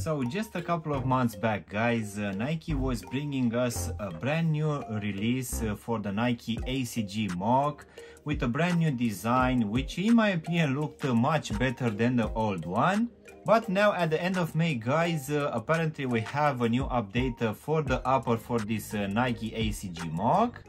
So just a couple of months back, guys, Nike was bringing us a brand new release for the Nike ACG Moc with a brand new design, which in my opinion looked much better than the old one. But now at the end of May, guys, apparently we have a new update for the upper for this Nike ACG Moc.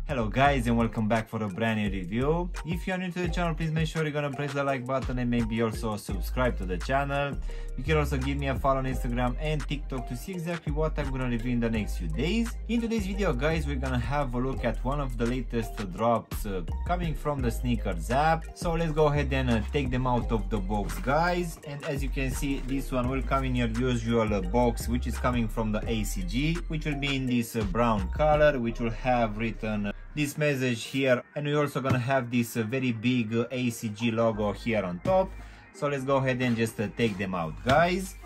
Hello guys, and welcome back for a brand new review. If you are new to the channel, please make sure you're gonna press the like button and maybe also subscribe to the channel. You can also give me a follow on Instagram and TikTok to see exactly what I'm gonna review in the next few days. In today's video, guys, we're gonna have a look at one of the latest drops coming from the SNKRS app. So let's go ahead and take them out of the box, guys. And as you can see, this one will come in your usual box, which is coming from the ACG, which will be in this brown color, which will have written this message here, and we're also gonna have this very big ACG logo here on top. So let's go ahead and just take them out, guys.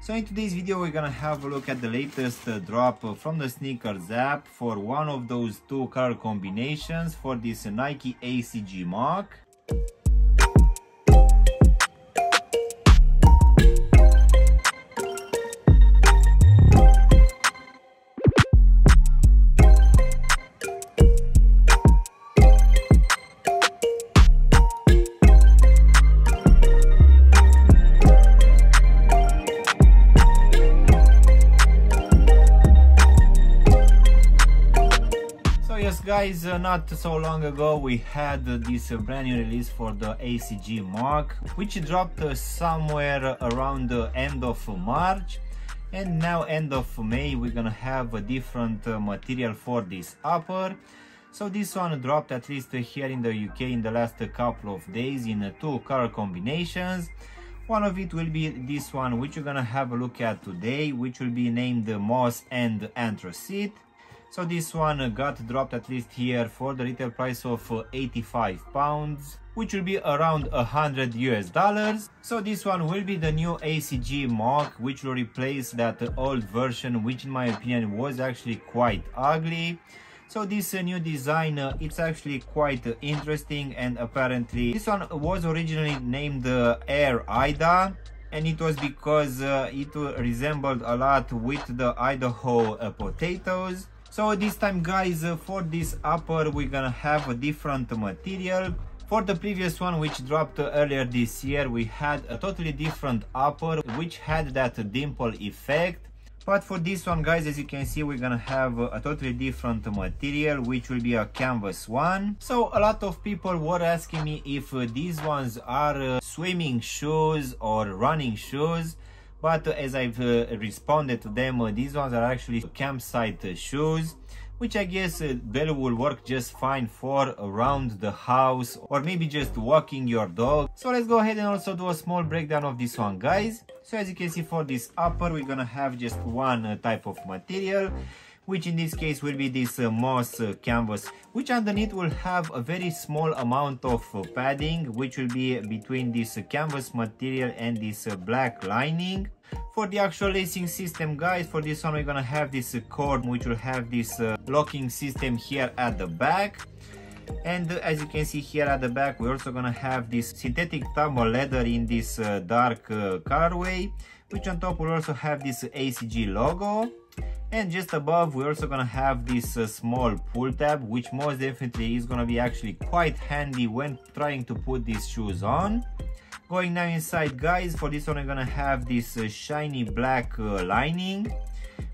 So in today's video, we're gonna have a look at the latest drop from the SNKRS app for one of those two color combinations for this Nike ACG Moc. Yes guys, not so long ago we had this brand new release for the ACG Moc, which dropped somewhere around the end of March, and now end of May we're gonna have a different material for this upper. So this one dropped at least here in the UK in the last couple of days in two color combinations. One of it will be this one, which we're gonna have a look at today, which will be named Moss and Anthracite. So this one got dropped at least here for the retail price of £85, which will be around $100 US. So this one will be the new ACG Moc, which will replace that old version, which in my opinion was actually quite ugly. So this new design, it's actually quite interesting, and apparently this one was originally named Air Ida, and it was because it resembled a lot with the Idaho potatoes. So this time, guys, for this upper we're gonna have a different material. For the previous one, which dropped earlier this year, we had a totally different upper which had that dimple effect. But for this one, guys, as you can see, we're gonna have a totally different material, which will be a canvas one. So a lot of people were asking me if these ones are swimming shoes or running shoes. But as I've responded to them, these ones are actually campsite shoes, which I guess they will work just fine for around the house or maybe just walking your dog. So let's go ahead and also do a small breakdown of this one, guys. So as you can see, for this upper we're gonna have just one type of material, which in this case will be this moss canvas, which underneath will have a very small amount of padding, which will be between this canvas material and this black lining. For the actual lacing system, guys, for this one we're gonna have this cord, which will have this locking system here at the back. And as you can see here at the back, we're also gonna have this synthetic tumble leather in this dark colorway, which on top will also have this ACG logo. And just above we're also gonna have this small pull tab, which most definitely is gonna be actually quite handy when trying to put these shoes on. Going now inside, guys, for this one we're gonna have this shiny black lining,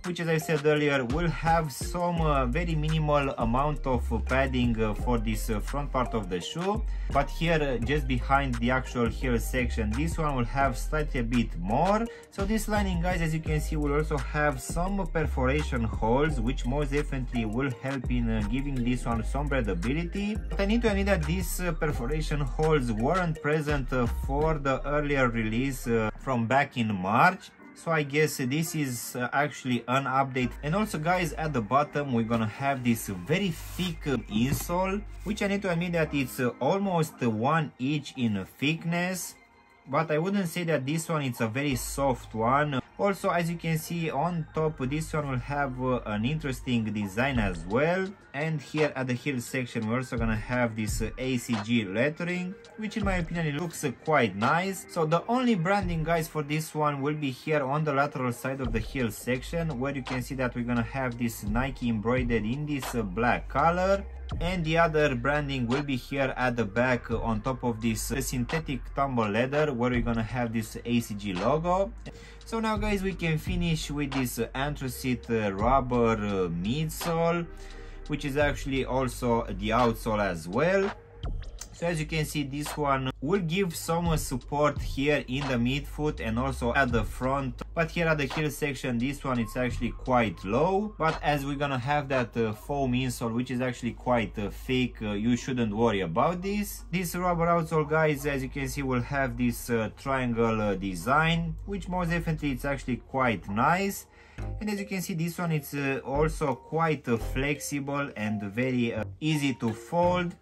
which, as I said earlier, will have some very minimal amount of padding for this front part of the shoe. But here, just behind the actual heel section, this one will have slightly a bit more. So this lining, guys, as you can see, will also have some perforation holes, which most definitely will help in giving this one some breathability. But I need to admit that these perforation holes weren't present for the earlier release from back in March. So I guess this is actually an update. And also guys, at the bottom we're gonna have this very thick insole, which I need to admit that it's almost 1 inch in thickness, but I wouldn't say that this one is a very soft one. Also, as you can see on top, this one will have an interesting design as well. And here at the heel section we're also gonna have this ACG lettering, which in my opinion it looks quite nice. So the only branding guys for this one will be here on the lateral side of the heel section, where you can see that we're gonna have this Nike embroidered in this black color. And the other branding will be here at the back on top of this synthetic tumble leather, where we're gonna have this ACG logo. So now guys, we can finish with this anthracite rubber midsole, which is actually also the outsole as well. So as you can see, this one will give some support here in the midfoot and also at the front, but here at the heel section this one is actually quite low. But as we're gonna have that foam insole, which is actually quite thick, you shouldn't worry about this. This rubber outsole guys, as you can see, will have this triangle design, which most definitely it's actually quite nice. And as you can see, this one is also quite flexible and very easy to fold.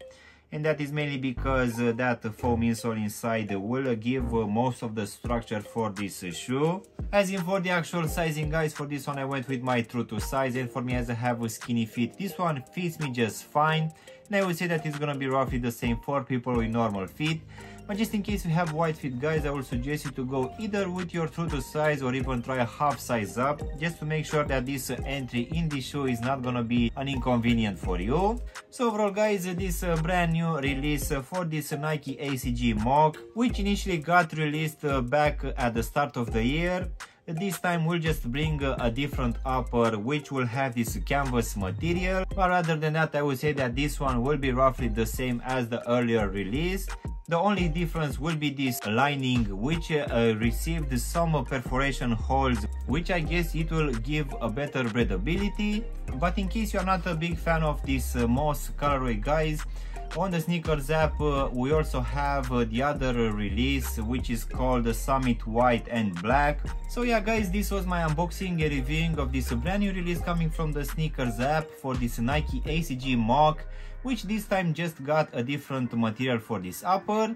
And that is mainly because that foam insole inside will give most of the structure for this shoe. As in for the actual sizing guys, for this one I went with my true to size, and for me, as I have a skinny feet, this one fits me just fine. And I would say that it's gonna be roughly the same for people with normal feet. But just in case you have wide feet guys, I would suggest you to go either with your true to size or even try a half size up, just to make sure that this entry in the shoe is not gonna be an inconvenience for you. So overall guys, this brand new release for this Nike ACG Moc, which initially got released back at the start of the year. This time we'll just bring a different upper, which will have this canvas material. But rather than that, I would say that this one will be roughly the same as the earlier release. The only difference will be this lining, which received some perforation holes, which I guess it will give a better breathability. But in case you're not a big fan of this moss colorway guys, on the SNKRS app we also have the other release, which is called the Summit White and Black. So yeah guys, this was my unboxing and reviewing of this brand new release coming from the SNKRS app for this Nike ACG Moc, which this time just got a different material for this upper.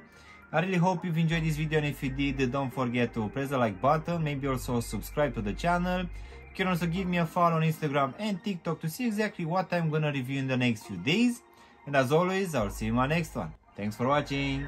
I really hope you've enjoyed this video, and if you did, don't forget to press the like button, maybe also subscribe to the channel. You can also give me a follow on Instagram and TikTok to see exactly what I'm gonna review in the next few days. And as always, I'll see you in my next one. Thanks for watching.